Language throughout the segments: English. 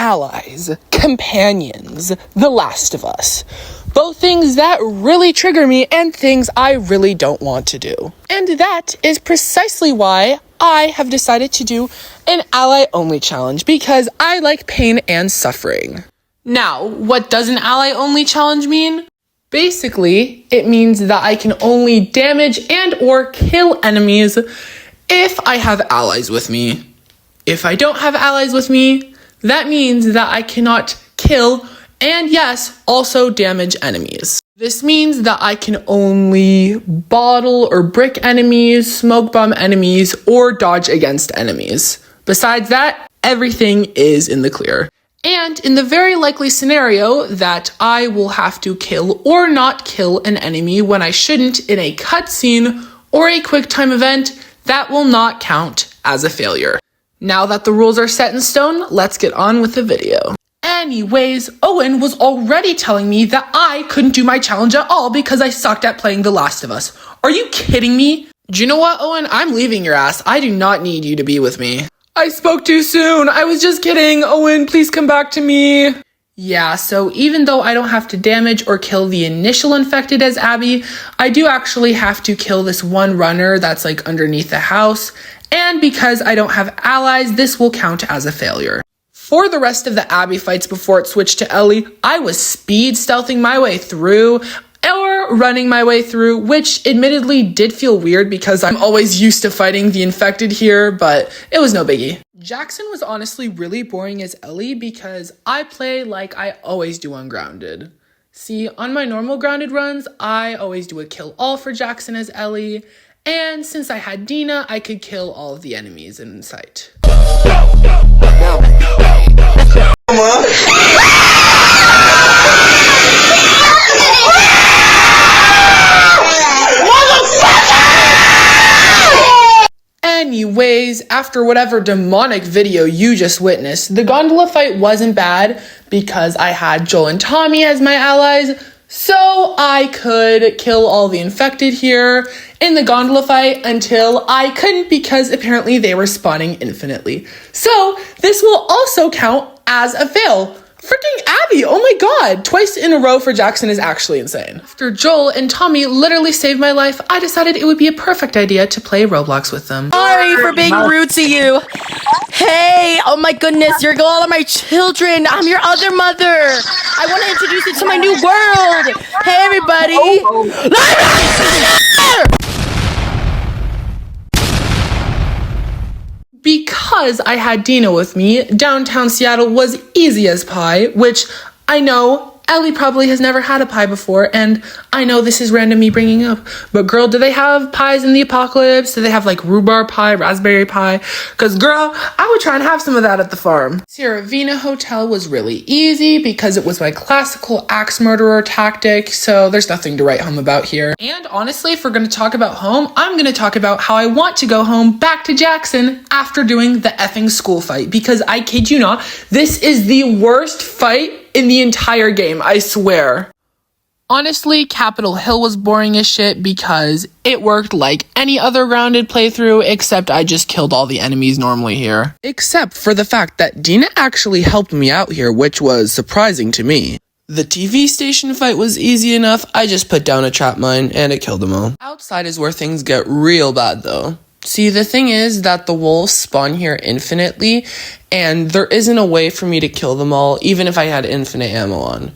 allies, companions, The Last of Us. Both things that really trigger me and things I really don't want to do. And that is precisely why I have decided to do an ally-only challenge, because I like pain and suffering. Now, what does an ally-only challenge mean? Basically, it means that I can only damage and or kill enemies if I have allies with me. If I don't have allies with me, that means that I cannot kill and yes, also damage enemies. This means that I can only bottle or brick enemies, smoke bomb enemies, or dodge against enemies. Besides that, everything is in the clear. And in the very likely scenario that I will have to kill or not kill an enemy when I shouldn't in a cutscene or a quick time event, that will not count as a failure. Now that the rules are set in stone, let's get on with the video. Anyways, Owen was already telling me that I couldn't do my challenge at all because I sucked at playing The Last of Us. Are you kidding me? Do you know what, Owen? I'm leaving your ass. I do not need you to be with me. I spoke too soon. I was just kidding. Owen, please come back to me. Yeah, so even though I don't have to damage or kill the initial infected as Abby, I do actually have to kill this one runner that's like underneath the house. And because I don't have allies, this will count as a failure. For the rest of the Abby fights before it switched to Ellie, I was speed stealthing my way through or running my way through, which admittedly did feel weird because I'm always used to fighting the infected here, but it was no biggie. Jackson was honestly really boring as Ellie because I play like I always do on Grounded. See, on my normal Grounded runs, I always do a kill all for Jackson as Ellie, and since I had Dina, I could kill all of the enemies in sight. Anyways, after whatever demonic video you just witnessed, the gondola fight wasn't bad because I had Joel and Tommy as my allies, so I could kill all the infected here in the gondola fight until I couldn't because apparently they were spawning infinitely. So this will also count as a fail. Freaking Abby, oh my god, twice in a row for Jackson is actually insane. After Joel and Tommy literally saved my life, I decided it would be a perfect idea to play Roblox with them. Sorry for being rude to you. Hey, oh my goodness, you're all of my children. I'm your other mother. I want to introduce you to my new world. Hey everybody. Because I had Dina with me, downtown Seattle was easy as pie, which I know Ellie probably has never had a pie before, and I know this is random me bringing up, but girl, do they have pies in the apocalypse? Do they have like rhubarb pie, raspberry pie? Because girl, I would try and have some of that at the farm. Sierra Vina Hotel was really easy because it was my classical axe murderer tactic, so there's nothing to write home about here. And honestly, if we're going to talk about home, I'm going to talk about how I want to go home back to Jackson after doing the effing school fight, because I kid you not, this is the worst fight in the entire game, I swear. Honestly, Capitol Hill was boring as shit because it worked like any other Grounded playthrough, except I just killed all the enemies normally here. Except for the fact that Dina actually helped me out here, which was surprising to me. The TV station fight was easy enough, I just put down a trap mine and it killed them all. Outside is where things get real bad though. See, the thing is that the wolves spawn here infinitely, and there isn't a way for me to kill them all, even if I had infinite ammo on.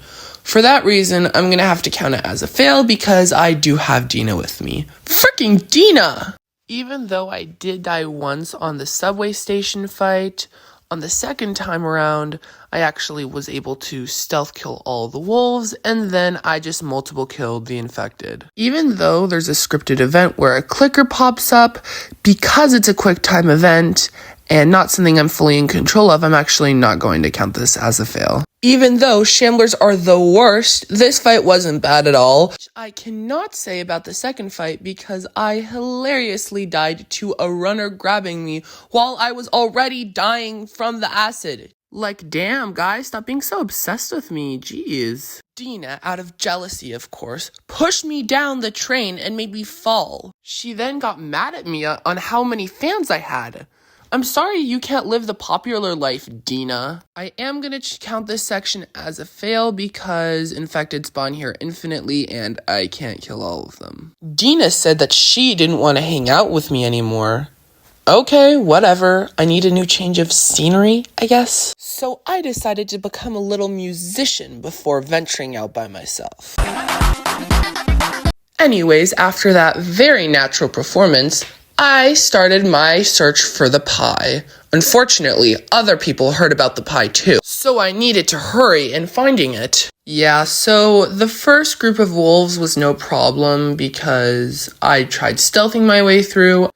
For that reason, I'm gonna have to count it as a fail because I do have Dina with me. Freaking Dina! Even though I did die once on the subway station fight, on the second time around, I actually was able to stealth kill all the wolves, and then I just multiple killed the infected. Even though there's a scripted event where a clicker pops up, because it's a quick time event, and not something I'm fully in control of, I'm actually not going to count this as a fail. Even though shamblers are the worst, this fight wasn't bad at all. Which I cannot say about the second fight because I hilariously died to a runner grabbing me while I was already dying from the acid. Like, damn, guys, stop being so obsessed with me, jeez. Dina, out of jealousy, of course, pushed me down the train and made me fall. She then got mad at me on how many fans I had. I'm sorry you can't live the popular life, Dina. I am gonna count this section as a fail because infected spawn here infinitely and I can't kill all of them. Dina said that she didn't want to hang out with me anymore. Okay, whatever. I need a new change of scenery, I guess. So I decided to become a little musician before venturing out by myself. Anyways, after that very natural performance, I started my search for the pie. Unfortunately, other people heard about the pie too, so I needed to hurry in finding it. Yeah, so the first group of wolves was no problem because I tried stealthing my way through,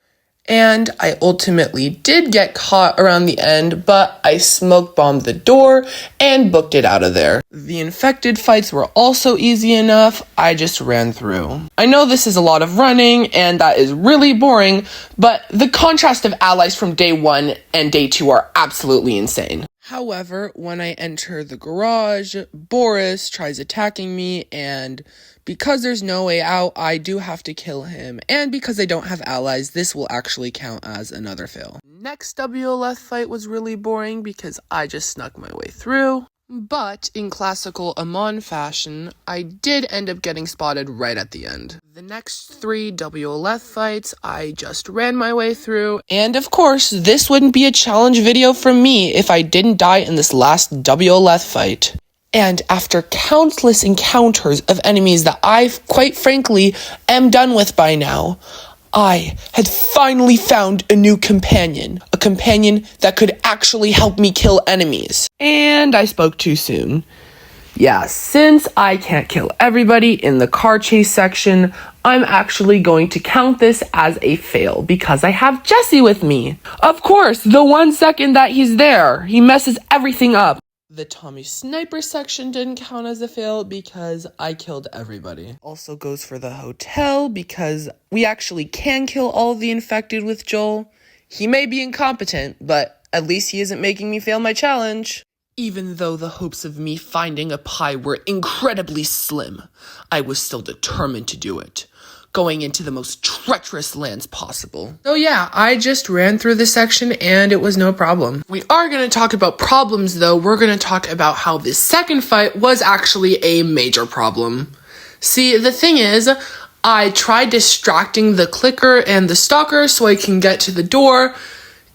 and I ultimately did get caught around the end, but I smoke bombed the door and booked it out of there. The infected fights were also easy enough, I just ran through. I know this is a lot of running, and that is really boring, but the contrast of allies from day 1 and day 2 are absolutely insane. However, when I enter the garage, Boris tries attacking me, and because there's no way out, I do have to kill him. And because I don't have allies, this will actually count as another fail. Next WLF fight was really boring because I just snuck my way through. But in classical Amon fashion, I did end up getting spotted right at the end. The next 3 WLF fights, I just ran my way through. And of course, this wouldn't be a challenge video from me if I didn't die in this last WLF fight. And after countless encounters of enemies that I, quite frankly, am done with by now, I had finally found a new companion. A companion that could actually help me kill enemies. And I spoke too soon. Yeah, since I can't kill everybody in the car chase section, I'm actually going to count this as a fail because I have Jesse with me. Of course, the 1 second that he's there, he messes everything up. The Tommy Sniper section didn't count as a fail because I killed everybody. Also goes for the hotel because we actually can kill all of the infected with Joel. He may be incompetent, but at least he isn't making me fail my challenge. Even though the hopes of me finding a pie were incredibly slim, I was still determined to do it, going into the most treacherous lands possible. So yeah, I just ran through this section and it was no problem. We are going to talk about problems though. We're going to talk about how this second fight was actually a major problem. See, the thing is, I tried distracting the clicker and the stalker so I can get to the door.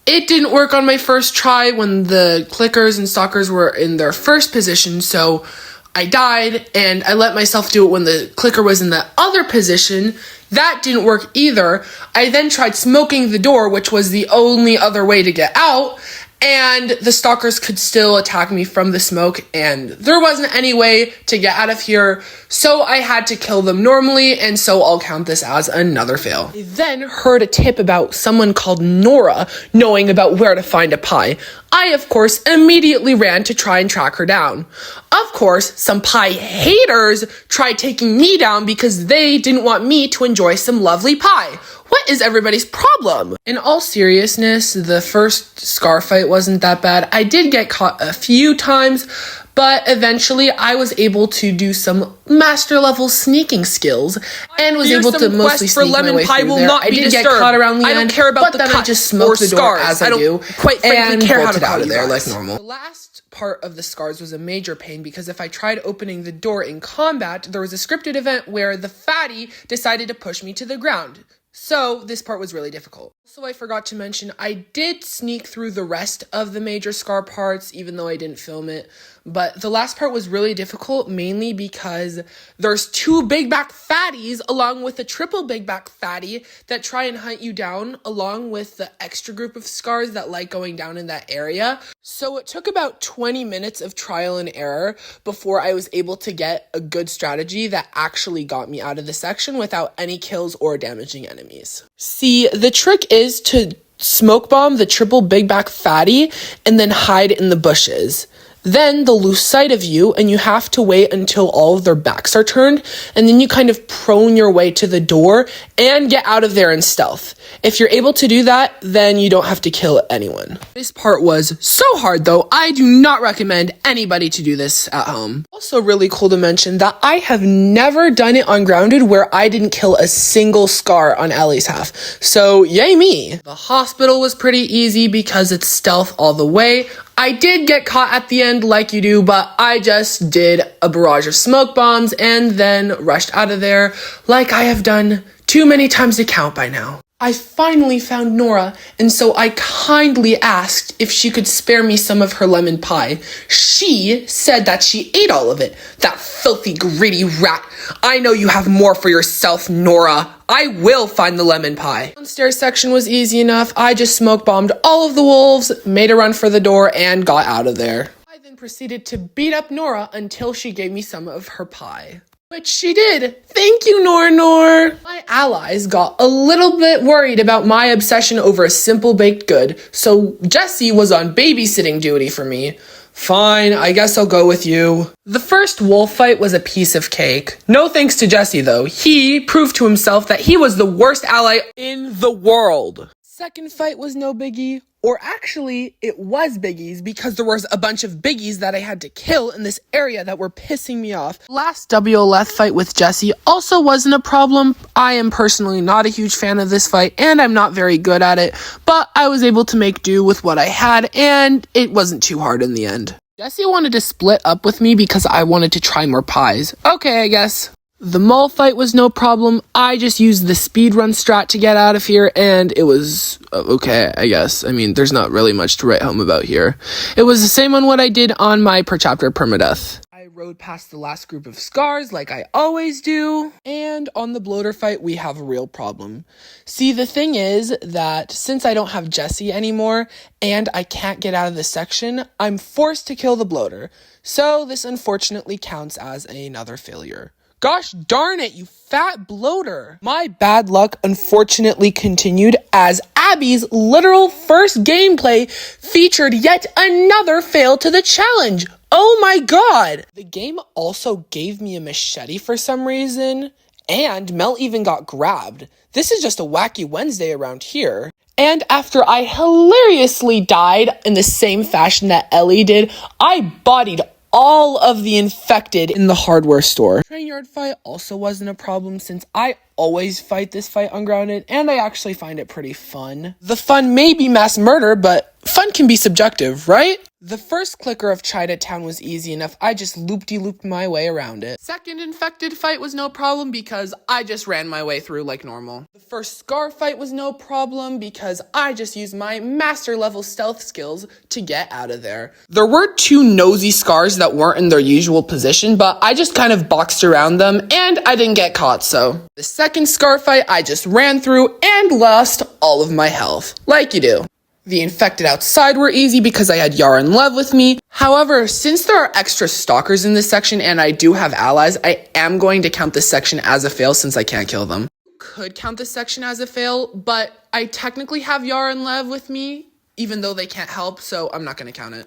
It didn't work on my first try when the clickers and stalkers were in their first position, so I died, and I let myself do it when the clicker was in the other position. That didn't work either. I then tried smoking the door, which was the only other way to get out, and the stalkers could still attack me from the smoke, and there wasn't any way to get out of here, so I had to kill them normally, and so I'll count this as another fail. I then heard a tip about someone called Nora knowing about where to find a pie. I, of course, immediately ran to try and track her down. Of course, some pie haters tried taking me down because they didn't want me to enjoy some lovely pie. What is everybody's problem? In all seriousness, the first Scar fight wasn't that bad. I did get caught a few times, but eventually I was able to do some master level sneaking skills and was able to mostly sneak my way through there. I did get caught around the end. I don't care about the then I just smoked the door as I do. Quite frankly, care how to out of there like normal. The last part of the scars was a major pain because if I tried opening the door in combat, there was a scripted event where the fatty decided to push me to the ground. So this part was really difficult. Also, I forgot to mention, I did sneak through the rest of the major scar parts, even though I didn't film it. But the last part was really difficult, mainly because there's 2 big back fatties along with a triple big back fatty that try and hunt you down, along with the extra group of scars that like going down in that area. So it took about 20 minutes of trial and error before I was able to get a good strategy that actually got me out of the section without any kills or damaging enemies. See, the trick is to smoke bomb the triple big back fatty and then hide in the bushes. Then they'll lose sight of you and you have to wait until all of their backs are turned, and then you kind of prone your way to the door and get out of there in stealth. If you're able to do that, then you don't have to kill anyone. This part was so hard though, I do not recommend anybody to do this at home. Also really cool to mention that I have never done it on Grounded where I didn't kill a single scar on Ellie's half. So yay me. The hospital was pretty easy because it's stealth all the way. I did get caught at the end like you do, but I just did a barrage of smoke bombs and then rushed out of there like I have done too many times to count by now. I finally found Nora, and so I kindly asked if she could spare me some of her lemon pie. She said that she ate all of it. That filthy, greedy rat. I know you have more for yourself, Nora. I will find the lemon pie. The downstairs section was easy enough. I just smoke bombed all of the wolves, made a run for the door, and got out of there. I then proceeded to beat up Nora until she gave me some of her pie. Which she did. Thank you, Nor. My allies got a little bit worried about my obsession over a simple baked good, so Jesse was on babysitting duty for me. Fine, I guess I'll go with you. The first wolf fight was a piece of cake. No thanks to Jesse, though. He proved to himself that he was the worst ally in the world. Second fight was no biggie. Or actually, it was biggies because there was a bunch of biggies that I had to kill in this area that were pissing me off. Last WLF fight with Jesse also wasn't a problem. I am personally not a huge fan of this fight, and I'm not very good at it, but I was able to make do with what I had, and it wasn't too hard in the end. Jesse wanted to split up with me because I wanted to try more pies. Okay, I guess. The mall fight was no problem. I just used the speedrun strat to get out of here, and it was okay, I guess. I mean, there's not really much to write home about here. It was the same on what I did on my per chapter permadeath. I rode past the last group of scars like I always do, and on the bloater fight, we have a real problem. See, the thing is that since I don't have Jesse anymore, and I can't get out of the section, I'm forced to kill the bloater. So this unfortunately counts as another failure. Gosh darn it, you fat bloater. My bad luck unfortunately continued as Abby's literal first gameplay featured yet another fail to the challenge. Oh my god. The game also gave me a machete for some reason, and Mel even got grabbed. This is just a wacky Wednesday around here. And after I hilariously died in the same fashion that Ellie did, I bodied all of the infected in the hardware store. Train yard fight also wasn't a problem since I always fight this fight on Grounded, and I actually find it pretty fun. The fun may be mass murder, but fun can be subjective, right? The first clicker of Chinatown was easy enough. I just looped my way around it. Second infected fight was no problem because I just ran my way through like normal. The first scar fight was no problem because I just used my master level stealth skills to get out of there. There were two nosy scars that weren't in their usual position, but I just kind of boxed around them and I didn't get caught, so. The second scar fight I just ran through and lost all of my health, like you do. The infected outside were easy because I had Yara and Lev with me. However, since there are extra stalkers in this section and I do have allies, I am going to count this section as a fail since I can't kill them. Could count this section as a fail, but I technically have Yara and Lev with me, even though they can't help, so I'm not going to count it.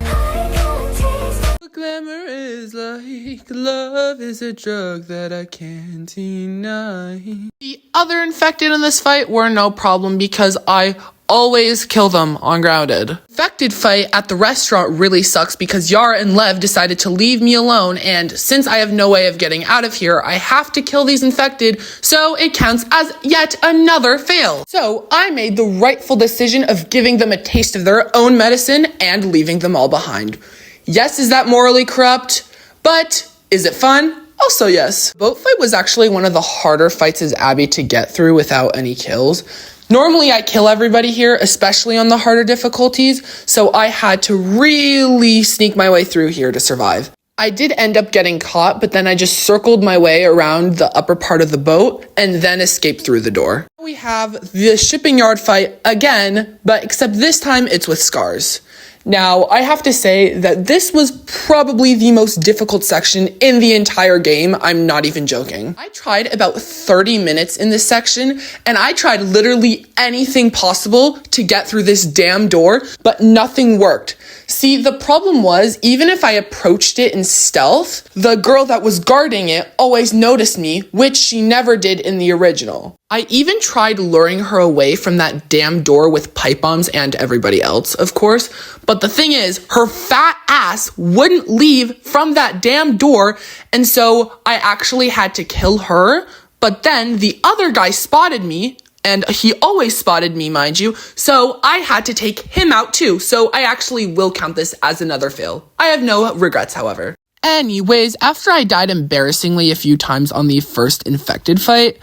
Glamour is like love is a drug that I can't deny. The other infected in this fight were no problem because I always kill them on Grounded. Infected fight at the restaurant really sucks because Yara and Lev decided to leave me alone, and since I have no way of getting out of here, I have to kill these infected, so it counts as yet another fail. So I made the rightful decision of giving them a taste of their own medicine and leaving them all behind. Yes, is that morally corrupt? But is it fun? Also yes. Boat fight was actually one of the harder fights as Abby to get through without any kills. Normally I kill everybody here, especially on the harder difficulties, so I had to really sneak my way through here to survive. I did end up getting caught, but then I just circled my way around the upper part of the boat and then escaped through the door. We have the shipping yard fight again, but except this time it's with scars. Now, I have to say that this was probably the most difficult section in the entire game. I'm not even joking. I tried about 30 minutes in this section, and I tried literally anything possible to get through this damn door, but nothing worked. See, the problem was, even if I approached it in stealth, the girl that was guarding it always noticed me, which she never did in the original. I even tried luring her away from that damn door with pipe bombs and everybody else, of course. But the thing is, her fat ass wouldn't leave from that damn door, and so I actually had to kill her. But then the other guy spotted me, and he always spotted me, mind you, so I had to take him out too. So I actually will count this as another fail. I have no regrets, however. Anyways, after I died embarrassingly a few times on the first infected fight,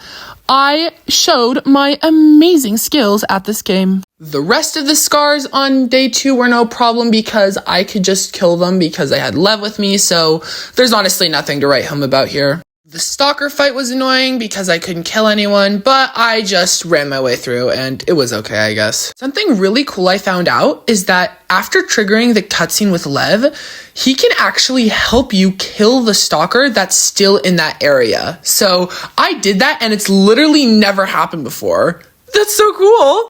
I showed my amazing skills at this game. The rest of the scars on day 2 were no problem because I could just kill them because I had Lev with me, so there's honestly nothing to write home about here. The stalker fight was annoying because I couldn't kill anyone, but I just ran my way through and it was okay, I guess. Something really cool I found out is that after triggering the cutscene with Lev, he can actually help you kill the stalker that's still in that area. So I did that and it's literally never happened before. That's so cool!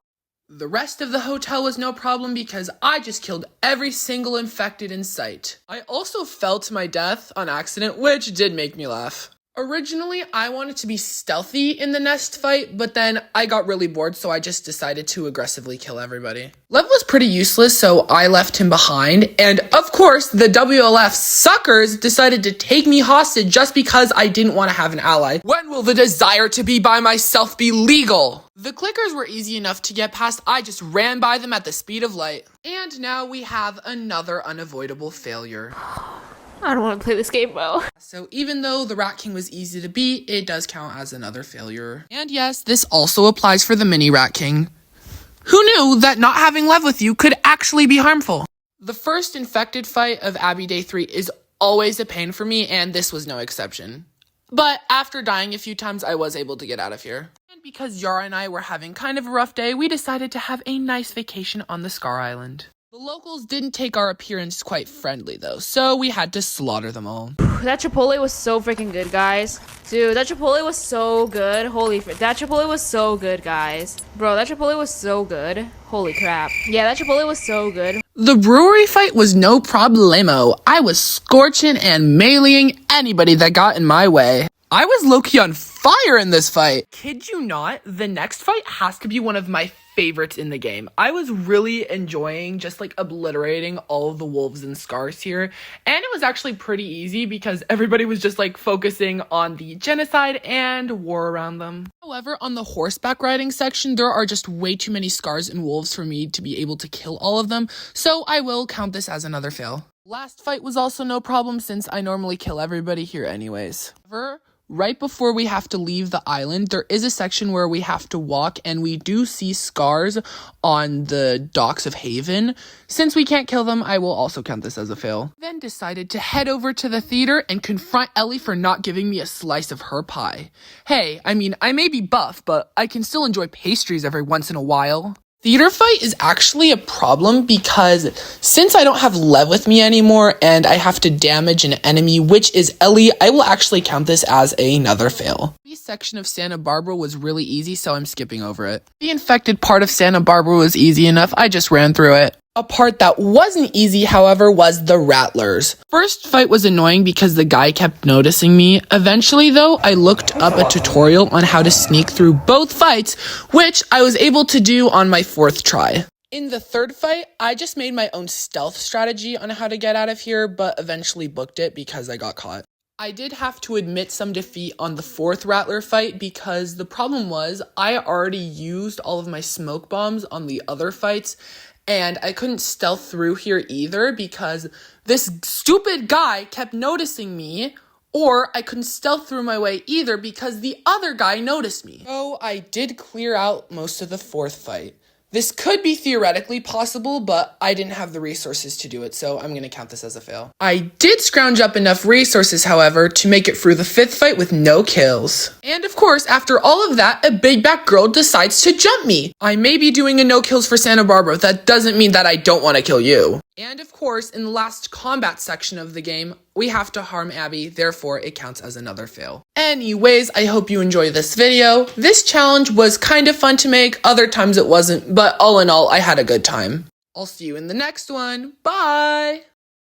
The rest of the hotel was no problem because I just killed every single infected in sight. I also fell to my death on accident, which did make me laugh. Originally, I wanted to be stealthy in the nest fight, but then I got really bored, so I just decided to aggressively kill everybody. Lev was pretty useless, so I left him behind, and of course, the WLF suckers decided to take me hostage just because I didn't want to have an ally. When will the desire to be by myself be legal? The clickers were easy enough to get past, I just ran by them at the speed of light. And now we have another unavoidable failure. I don't want to play this game well. So even though the Rat King was easy to beat, it does count as another failure. And yes, this also applies for the mini Rat King. Who knew that not having Lev with you could actually be harmful? The first infected fight of Abby Day 3 is always a pain for me, and this was no exception. But after dying a few times, I was able to get out of here. And because Yara and I were having kind of a rough day, we decided to have a nice vacation on the Scar Island. The locals didn't take our appearance quite friendly though, so we had to slaughter them all. That Chipotle was so freaking good, guys. Dude, that Chipotle was so good. Holy frick. That Chipotle was so good, guys. Bro, that Chipotle was so good. Holy crap. Yeah, that Chipotle was so good. The brewery fight was no problemo. I was scorching and meleeing anybody that got in my way. I was low-key on fire in this fight. Kid you not, the next fight has to be one of my favorites in the game. I was really enjoying just like obliterating all of the wolves and scars here, and it was actually pretty easy because everybody was just like focusing on the genocide and war around them. However, on the horseback riding section, there are just way too many scars and wolves for me to be able to kill all of them, so I will count this as another fail. Last fight was also no problem since I normally kill everybody here anyways. However, right before we have to leave the island, there is a section where we have to walk, and we do see scars on the docks of Haven. Since we can't kill them, I will also count this as a fail. Then decided to head over to the theater and confront Ellie for not giving me a slice of her pie. Hey, I mean, I may be buff, but I can still enjoy pastries every once in a while. Theater fight is actually a problem because since I don't have Lev with me anymore and I have to damage an enemy, which is Ellie, I will actually count this as another fail. The section of Santa Barbara was really easy, so I'm skipping over it. The infected part of Santa Barbara was easy enough, I just ran through it. A part that wasn't easy, however, was the Rattlers. First fight was annoying because the guy kept noticing me. Eventually, though, I looked up a tutorial on how to sneak through both fights, which I was able to do on my 4th try. In the 3rd fight, I just made my own stealth strategy on how to get out of here, but eventually booked it because I got caught. I did have to admit some defeat on the 4th Rattler fight because the problem was I already used all of my smoke bombs on the other fights, and I couldn't stealth through here either because this stupid guy kept noticing me, or I couldn't stealth through my way either because the other guy noticed me. So I did clear out most of the 4th fight. This could be theoretically possible, but I didn't have the resources to do it, so I'm going to count this as a fail. I did scrounge up enough resources, however, to make it through the 5th fight with no kills. And of course, after all of that, a big back girl decides to jump me. I may be doing a no kills for Santa Barbara, that doesn't mean that I don't want to kill you. And of course, in the last combat section of the game, we have to harm Abby, therefore it counts as another fail. Anyways, I hope you enjoy this video. This challenge was kind of fun to make, other times it wasn't, but all in all, I had a good time. I'll see you in the next one. Bye!